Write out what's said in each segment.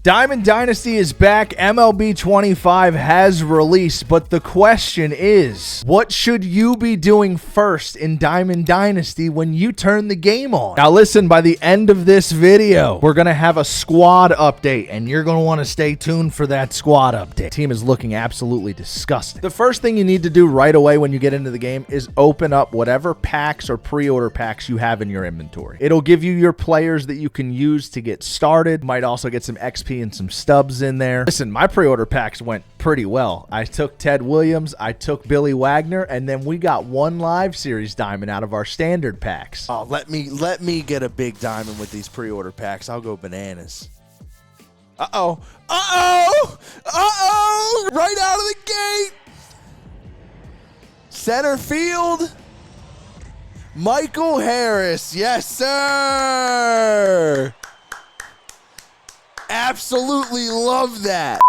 Diamond Dynasty is back. MLB 25 has released, but the question is, what should you be doing first in Diamond Dynasty when you turn the game on? Now listen, by the end of this video, we're going to have a squad update, and you're going to want to stay tuned for that squad update. The team is looking absolutely disgusting. The first thing you need to do right away when you get into the game is open up whatever packs or pre-order packs you have in your inventory. It'll give you your players that you can use to get started. Might also get some XP and some stubs in there. Listen, my pre-order packs went pretty well. I took Ted Williams, I took Billy Wagner, and then we got one live series diamond out of our standard packs. Oh, let me get a big diamond with these pre-order packs. I'll go bananas. Uh-oh. Uh-oh! Uh-oh! Right out of the gate! Center field. Michael Harris. Yes, sir! Absolutely love that.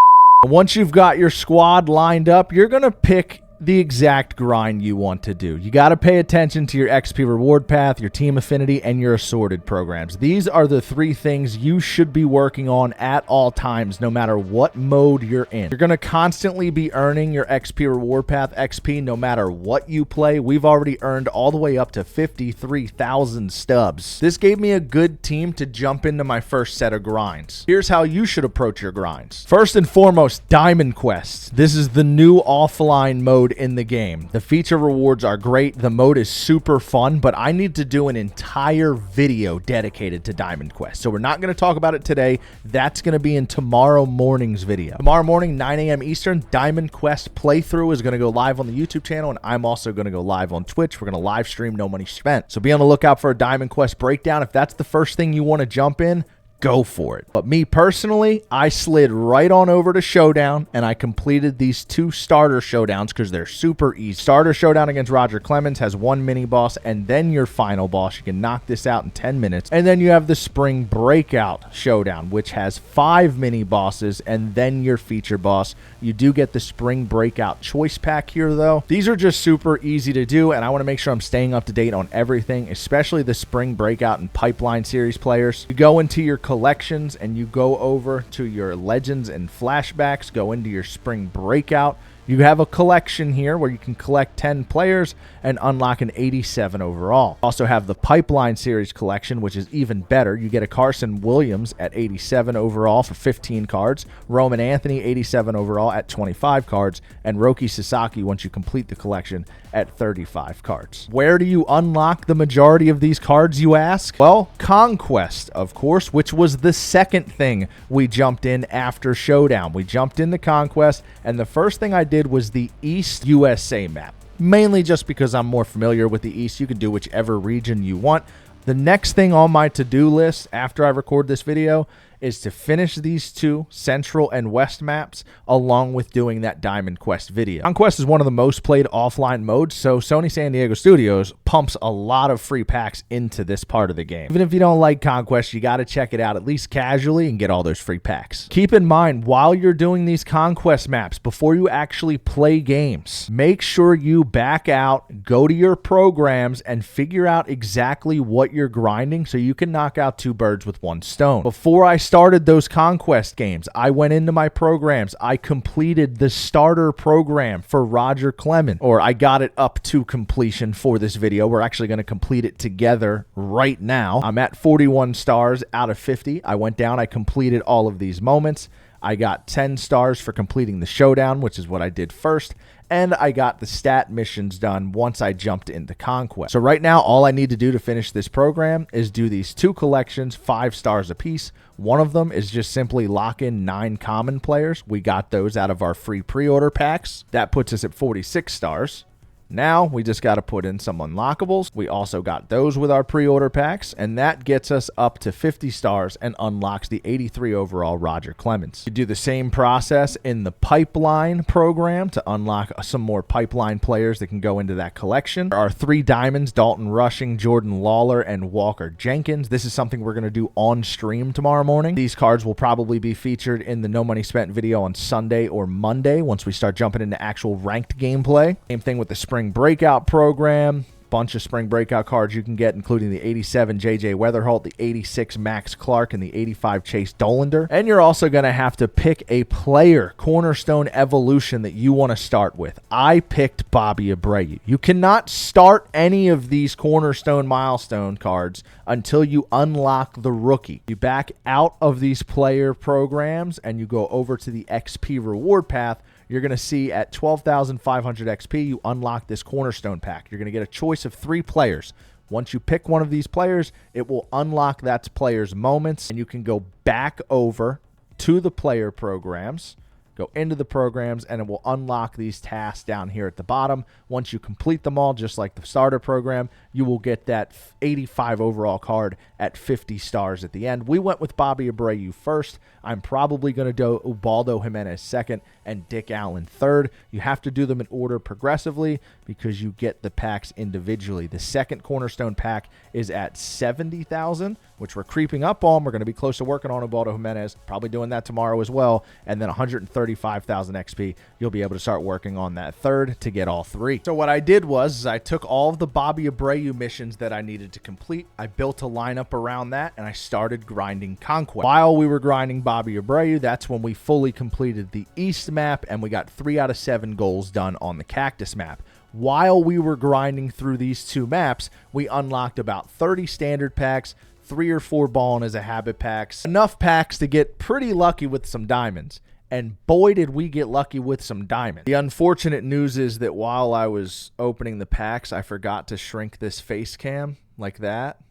Once you've got your squad lined up, you're going to pick the exact grind you want to do. You got to pay attention to your XP reward path, your team affinity, and your assorted programs. These are the three things you should be working on at all times, no matter what mode you're in. You're going to constantly be earning your XP reward path XP no matter what you play. We've already earned all the way up to 53,000 stubs. This gave me a good team to jump into my first set of grinds. Here's how you should approach your grinds. First and foremost, Diamond Quest. This is the new offline mode in the game. The feature rewards are great. The mode is super fun, but I need to do an entire video dedicated to Diamond Quest. So we're not going to talk about it today. That's going to be in tomorrow morning's video. Tomorrow morning, 9 a.m. Eastern, Diamond Quest playthrough is going to go live on the YouTube channel, and I'm also going to go live on Twitch. We're going to live stream No Money Spent. So be on the lookout for a Diamond Quest breakdown. If that's the first thing you want to jump in, go for it. But me personally, I slid right on over to Showdown and I completed these two starter showdowns because they're super easy. Starter showdown against Roger Clemens has one mini boss and then your final boss. You can knock this out in 10 minutes. And then you have the Spring Breakout showdown, which has 5 mini bosses and then your feature boss. You do get the Spring Breakout choice pack here though. These are just super easy to do, and I want to make sure I'm staying up to date on everything, especially the Spring Breakout and Pipeline series players. You go into your collections and you go over to your legends and flashbacks, go into your Spring Breakout. You have a collection here where you can collect 10 players and unlock an 87 overall. Also have the Pipeline series collection, which is even better. You get a Carson Williams at 87 overall for 15 cards, Roman Anthony 87 overall at 25 cards, and Roki Sasaki once you complete the collection at 35 cards. Where do you unlock the majority of these cards, you ask? Well, Conquest, of course, which was the second thing we jumped in after Showdown. We jumped into Conquest, and the first thing I did was the East USA map. Mainly just because I'm more familiar with the East. You can do whichever region you want. The next thing on my to-do list after I record this video is to finish these two Central and West maps along with doing that Diamond Quest video. Conquest is one of the most played offline modes, so Sony San Diego Studios pumps a lot of free packs into this part of the game. Even if you don't like Conquest, you got to check it out at least casually and get all those free packs. Keep in mind, while you're doing these Conquest maps, before you actually play games, make sure you back out, go to your programs, and figure out exactly what you're grinding so you can knock out 2 birds with 1 stone. Before I started those Conquest games, I went into my programs. I completed the starter program for Roger Clemens, or I got it up to completion for this video. We're actually going to complete it together right now. I'm at 41 stars out of 50. I went down, I completed all of these moments. I got 10 stars for completing the showdown, which is what I did first. And I got the stat missions done once I jumped into Conquest. So right now, all I need to do to finish this program is do these 2 collections, 5 stars apiece. One of them is just simply lock in 9 common players. We got those out of our free pre-order packs. That puts us at 46 stars. Now we just got to put in some unlockables. We also got those with our pre-order packs, and that gets us up to 50 stars and unlocks the 83 overall Roger Clemens. You do the same process in the Pipeline program to unlock some more Pipeline players that can go into that collection. There are 3 diamonds: Dalton Rushing, Jordan Lawler, and Walker Jenkins. This is something we're going to do on stream tomorrow morning. These cards will probably be featured in the No Money Spent video on Sunday or Monday once we start jumping into actual ranked gameplay. Same thing with the Spring Breakout program. bunch of spring breakout cards you can get, including the 87 J.J. Weatherholt, the 86 Max Clark, and the 85 Chase Dollander. And you're also going to have to pick a player cornerstone evolution that you want to start with. I picked Bobby Abreu. You cannot start any of these cornerstone milestone cards until you unlock the rookie. You back out of these player programs and you go over to the XP reward path. You're going to see at 12,500 XP, you unlock this cornerstone pack. You're going to get a choice of 3 players. Once you pick one of these players, it will unlock that player's moments, and you can go back over to the player programs, go into the programs, and it will unlock these tasks down here at the bottom. Once you complete them all, just like the starter program, you will get that 85 overall card at 50 stars at the end. We went with Bobby Abreu first. I'm probably going to do Ubaldo Jimenez second and Dick Allen third. You have to do them in order progressively because you get the packs individually. The second cornerstone pack is at 70,000, which we're creeping up on. We're going to be close to working on Ubaldo Jimenez, probably doing that tomorrow as well. And then 135,000 XP, you'll be able to start working on that third to get all 3. So what I did was I took all of the Bobby Abreu missions that I needed to complete. I built a lineup around that, and I started grinding Conquest. While we were grinding Bobby Abreu, that's when we fully completed the East map, and we got 3 out of 7 goals done on the Cactus map. While we were grinding through these 2 maps, we unlocked about 30 standard packs, 3 or 4 ballin' as a habit packs, enough packs to get pretty lucky with some diamonds. And boy, did we get lucky with some diamonds. The unfortunate news is that while I was opening the packs, I forgot to shrink this face cam like that.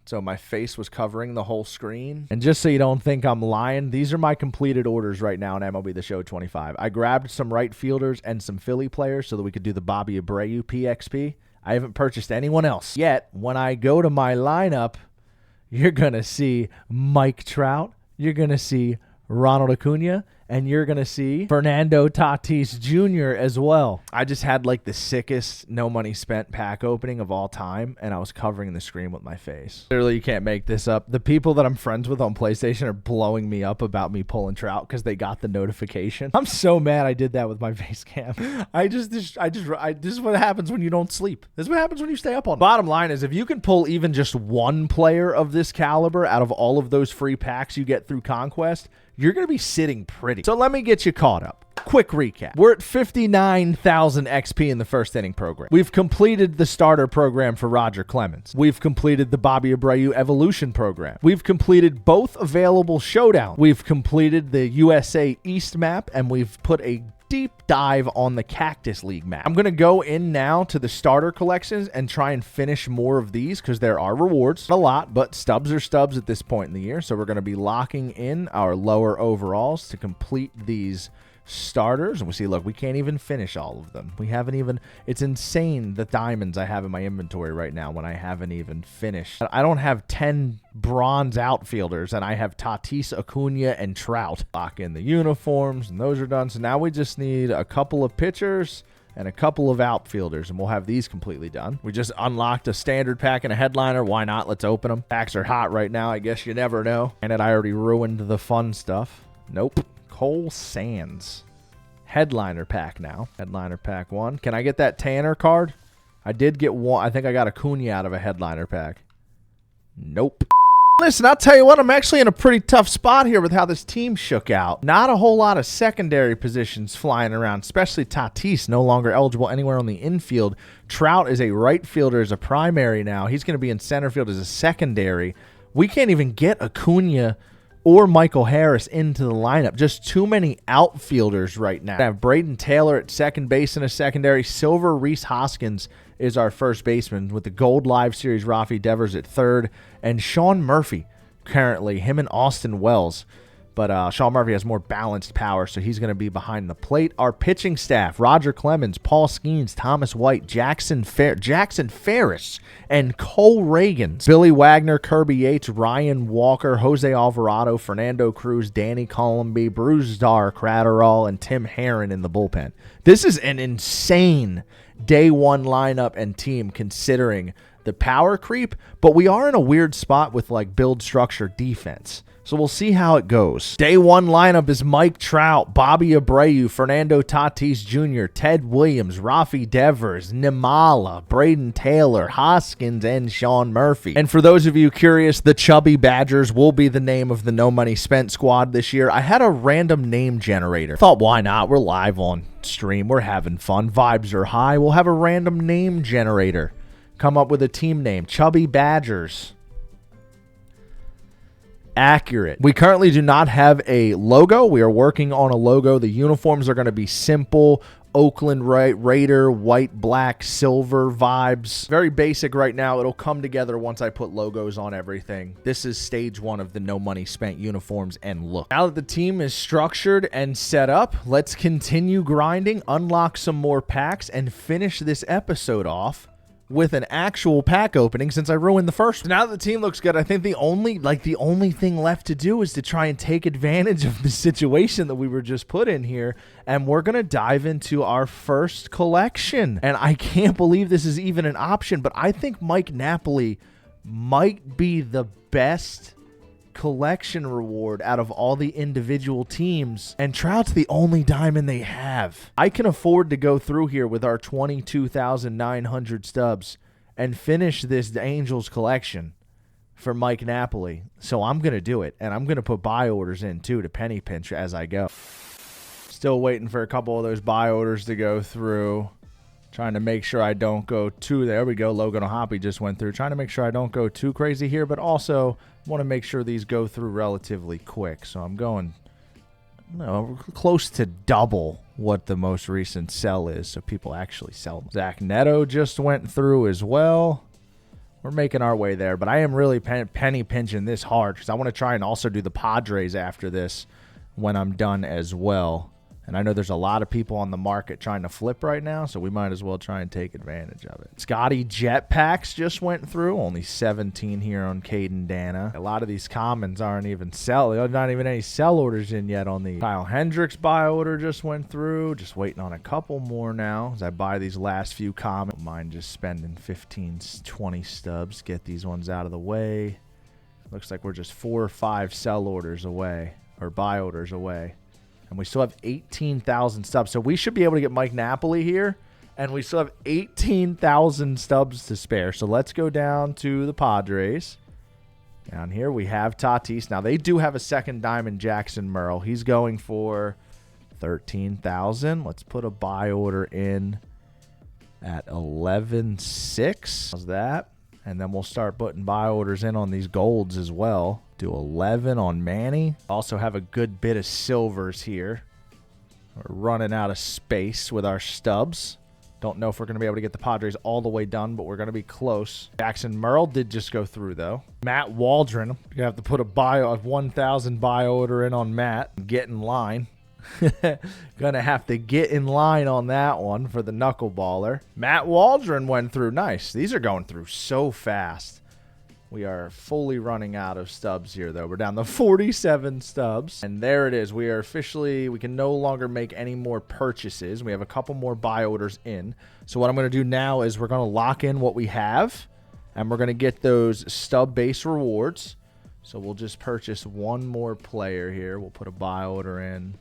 So my face was covering the whole screen. And just so you don't think I'm lying, these are my completed orders right now in MLB The Show 25. I grabbed some right fielders and some Philly players so that we could do the Bobby Abreu PXP. I haven't purchased anyone else yet. When I go to my lineup, you're going to see Mike Trout. You're going to see Ronald Acuna. And you're going to see Fernando Tatis Jr. as well. I just had like the sickest no money spent pack opening of all time, and I was covering the screen with my face. Literally, you can't make this up. The people that I'm friends with on PlayStation are blowing me up about me pulling Trout because they got the notification. I'm so mad I did that with my face cam. This is what happens when you don't sleep. This is what happens when you stay up all night. Bottom line is, if you can pull even just one player of this caliber out of all of those free packs you get through Conquest, you're going to be sitting pretty. So let me get you caught up. Quick recap. We're at 59,000 XP in the first inning program. We've completed the starter program for Roger Clemens. We've completed the Bobby Abreu evolution program. We've completed both available showdowns. We've completed the USA East map, and we've put a deep dive on the Cactus League map. I'm going to go in now to the starter collections and try and finish more of these because there are rewards. A lot, but stubs are stubs at this point in the year. So we're going to be locking in our lower overalls to complete these starters. And we see, look, we can't even finish all of them. We haven't even, it's insane the diamonds I have in my inventory right now when I haven't even finished. I don't have 10 bronze outfielders, and I have Tatis, Acuna, and Trout. Lock in the uniforms, and those are done. So now we just need a couple of pitchers and a couple of outfielders, and we'll have these completely done. We just unlocked a standard pack and a headliner. Why not? Let's open them. Packs are hot right now. I guess you never know. And I already ruined the fun stuff. Nope. Cole Sands. Headliner pack now. Headliner pack 1. Can I get that Tanner card? I did get one. I think I got Acuna out of a headliner pack. Nope. Listen, I'll tell you what, I'm actually in a pretty tough spot here with how this team shook out. Not a whole lot of secondary positions flying around, especially Tatis, no longer eligible anywhere on the infield. Trout is a right fielder as a primary now. He's going to be in center field as a secondary. We can't even get Acuna or Michael Harris into the lineup. Just too many outfielders right now. I have Braden Taylor at second base in a secondary. Silver Reese Hoskins is our first baseman with the Gold Live Series Rafi Devers at third. And Sean Murphy, currently, him and Austin Wells. But Sean Murphy has more balanced power, so he's going to be behind the plate. Our pitching staff, Roger Clemens, Paul Skeens, Thomas White, Jackson Ferris, and Cole Reagan. Billy Wagner, Kirby Yates, Ryan Walker, Jose Alvarado, Fernando Cruz, Danny Colomby, Bruce Dar, Cratterall, and Tim Herron in the bullpen. This is an insane day one lineup and team considering the power creep, but we are in a weird spot with like build structure defense. So we'll see how it goes. Day 1 lineup is Mike Trout, Bobby Abreu, Fernando Tatis Jr., Ted Williams, Rafi Devers, Nimala, Braden Taylor, Hoskins, and Sean Murphy. And for those of you curious, the Chubby Badgers will be the name of the No Money Spent squad this year. I had a random name generator. Thought, why not? We're live on stream. We're having fun. Vibes are high. We'll have a random name generator. Come up with a team name. Chubby Badgers. Accurate. We currently do not have a logo. We are working on a logo. The uniforms are going to be simple Oakland Raider, white, black, silver vibes. Very basic right now. It'll come together once I put logos on everything. This is stage 1 of the No Money Spent uniforms and look. Now that the team is structured and set up, let's continue grinding, unlock some more packs, and finish this episode off with an actual pack opening since I ruined the first. Now that the team looks good, I think the only thing left to do is to try and take advantage of the situation that we were just put in here, and we're going to dive into our first collection. And I can't believe this is even an option, but I think Mike Napoli might be the best collection reward out of all the individual teams, and Trout's the only diamond they have. I can afford to go through here with our 22,900 stubs and finish this Angels collection for Mike Napoli, so I'm gonna do it, and I'm gonna put buy orders in too to penny pinch as I go. Still waiting for a couple of those buy orders to go through. Trying to make sure I don't go too, there we go, Logan O'Hoppe just went through. Trying to make sure I don't go too crazy here, but also want to make sure these go through relatively quick. So I'm going close to double what the most recent sell is, so people actually sell them. Zach Neto just went through as well. We're making our way there, but I am really penny pinching this hard because I want to try and also do the Padres after this when I'm done as well. And I know there's a lot of people on the market trying to flip right now, so we might as well try and take advantage of it. Scotty Jetpacks just went through. Only 17 here on Caden Dana. A lot of these commons aren't even selling. There's not even any sell orders in yet on the Kyle Hendricks buy order just went through. Just waiting on a couple more now as I buy these last few commons. Don't mind just spending 15, 20 stubs. Get these ones out of the way. Looks like we're just 4 or 5 sell orders away, or buy orders away. And we still have 18,000 stubs. So we should be able to get Mike Napoli here. And we still have 18,000 stubs to spare. So let's go down to the Padres. Down here we have Tatis. Now they do have a second diamond, Jackson Merle. He's going for 13,000. Let's put a buy order in at 11.6. How's that? And then we'll start putting buy orders in on these golds as well. Do 11 on Manny. Also have a good bit of silvers here. We're running out of space with our stubs. Don't know if we're going to be able to get the Padres all the way done, but we're going to be close. Jackson Merle did just go through, though. Matt Waldron. You have to put a 1,000 buy order in on Matt. Get in line. Gonna have to get in line on that one for the knuckleballer. Matt Waldron went through. Nice. These are going through so fast. We are fully running out of stubs here, though. We're down to 47 stubs. And there it is. We are officially, we can no longer make any more purchases. We have a couple more buy orders in. So what I'm going to do now is we're going to lock in what we have. And we're going to get those stub base rewards. So we'll just purchase one more player here. We'll put a buy order in.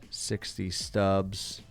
60 stubs.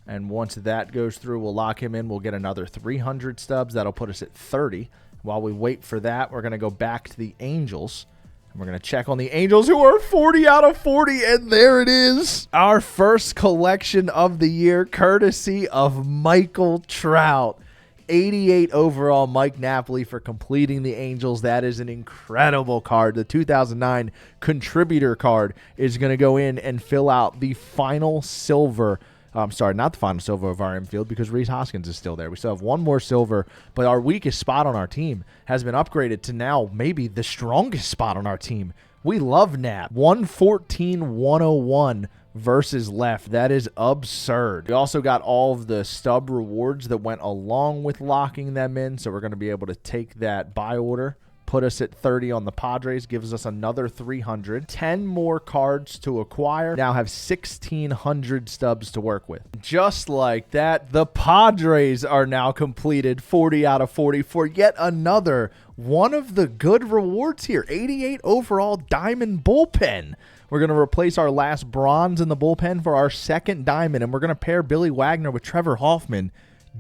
And once that goes through, we'll lock him in. We'll get another 300 stubs. That'll put us at 30. While we wait for that, we're going to go back to the Angels. And we're going to check on the Angels, who are 40 out of 40. And there it is. Our first collection of the year, courtesy of Michael Trout. 88 overall, Mike Napoli for completing the Angels. That is an incredible card. The 2009 contributor card is going to go in and fill out the final silver. I'm sorry, not the final silver of our infield because Rhys Hoskins is still there. We still have one more silver, but our weakest spot on our team has been upgraded to now maybe the strongest spot on our team. We love Nap. 114-101 versus left. That is absurd. We also got all of the stub rewards that went along with locking them in, so we're going to be able to take that buy order put us at 30 on the Padres, gives us another 300. 10 more cards to acquire. Now have 1,600 stubs to work with. Just like that, the Padres are now completed 40 out of 40 for yet another one of the good rewards here. 88 overall diamond bullpen. We're going to replace our last bronze in the bullpen for our second diamond, and we're going to pair Billy Wagner with Trevor Hoffman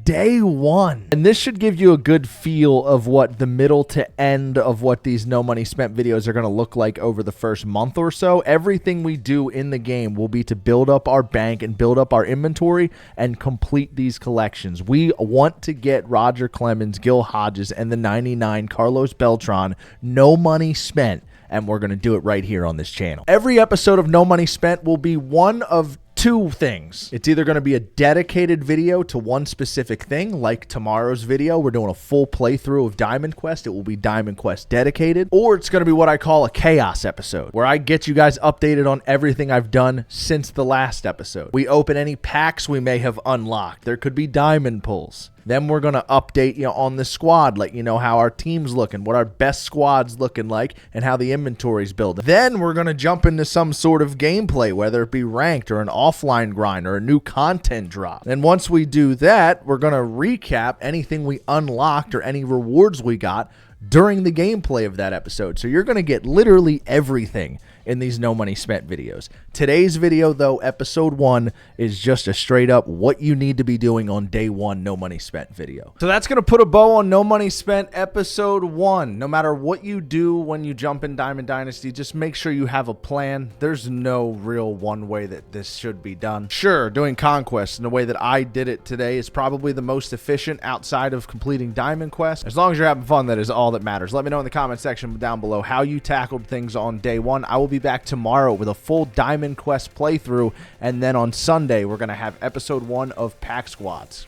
day one. And this should give you a good feel of what the middle to end of what these no money spent videos are going to look like over the first month or so. Everything we do in the game will be to build up our bank and build up our inventory and complete these collections. We want to get Roger Clemens, Gil Hodges, and the 99 Carlos Beltran no money spent, and we're going to do it right here on this channel. Every episode of No Money Spent will be one of two things. It's either going to be a dedicated video to one specific thing, like tomorrow's video. We're doing a full playthrough of Diamond Quest. It will be Diamond Quest dedicated. Or it's going to be what I call a chaos episode, where I get you guys updated on everything I've done since the last episode. We open any packs we may have unlocked. There could be diamond pulls. Then we're going to update you on the squad, let you know how our team's looking, what our best squad's looking like, and how the inventory's building. Then we're going to jump into some sort of gameplay, whether it be ranked or an offline grind or a new content drop. And once we do that, we're going to recap anything we unlocked or any rewards we got during the gameplay of that episode. So you're going to get literally everything in these no money spent videos. Today's video, though, episode 1, is just a straight up what you need to be doing on day 1 no money spent video. So that's going to put a bow on no money spent episode 1. No matter what you do when you jump in Diamond Dynasty, just make sure you have a plan. There's no real one way that this should be done. Sure, doing Conquest in the way that I did it today is probably the most efficient outside of completing Diamond Quest. As long as you're having fun, that is all that matters. Let me know in the comment section down below how you tackled things on day 1. I will be back tomorrow with a full Diamond Quest playthrough, and then on Sunday we're going to have episode 1 of Pack Squads.